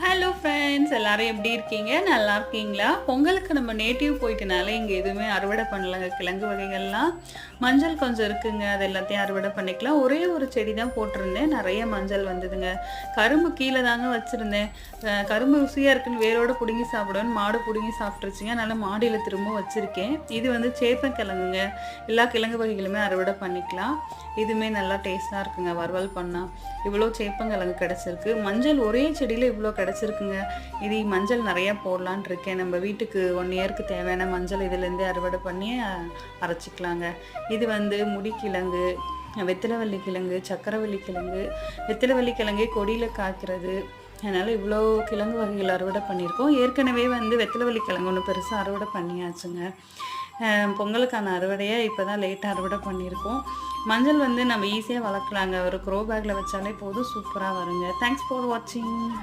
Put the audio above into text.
Hello friends, எல்லாரும் எப்படி இருக்கீங்க? நல்லா இருக்கீங்களா? பொங்கலுக்கு நம்ம நேட்டிவ் போயிட்டனால இங்கே எதுவுமே அறுவடை பண்ணலங்க. கிழங்கு வகைகள்லாம் மஞ்சள் கொஞ்சம் இருக்குங்க, அது எல்லாத்தையும் அறுவடை பண்ணிக்கலாம். ஒரே ஒரு செடி தான் போட்டிருந்தேன், நிறைய மஞ்சள் வந்ததுங்க. கரும்பு கீழே தாங்க வச்சுருந்தேன். கரும்பு ருசியாக இருக்குன்னு வேரோட பிடுங்கி சாப்பிடுவேன்னு மாடு பிடுங்கி சாப்பிட்ருச்சுங்க. அதனால் மாடியில் திரும்ப வச்சுருக்கேன். இது வந்து சேப்பங்கிழங்குங்க. எல்லா கிழங்கு வகைகளுமே அறுவடை பண்ணிக்கலாம். இதுவுமே நல்லா டேஸ்ட்டாக இருக்குங்க வறுவல் பண்ணால். இவ்வளோ சேப்பங்கிழங்கு கிடச்சிருக்கு. மஞ்சள் ஒரே செடியில் இவ்வளோ கிடச்சிருக்குங்க. இது மஞ்சள் நிறையா போடலான் இருக்கேன். நம்ம வீட்டுக்கு 1 இயருக்கு தேவையான மஞ்சள் இதிலேருந்தே அறுவடை பண்ணி அரைச்சிக்கலாங்க. இது வந்து முடிக்கிழங்கு, வெத்திலவள்ளி கிழங்கு, சக்கரவள்ளி கிழங்கு. வெத்திலவள்ளி கிழங்கே கொடியில் காய்க்கிறது. அதனால் இவ்வளோ கிழங்கு வகைகள் அறுவடை பண்ணியிருக்கோம். ஏற்கனவே வந்து வெத்திலவள்ளி கிழங்கு ஒன்று பெருசாக அறுவடை பண்ணியாச்சுங்க. பொங்கலுக்கான அறுவடையை இப்போ தான் லேட்டாக அறுவடை பண்ணியிருக்கோம். மஞ்சள் வந்து நம்ம ஈஸியாக வளர்க்கலாங்க. ஒரு க்ரோ பேக்கில் வச்சாலே போதும், சூப்பராக வருங்க. தேங்க்ஸ் ஃபார் வாட்சிங்.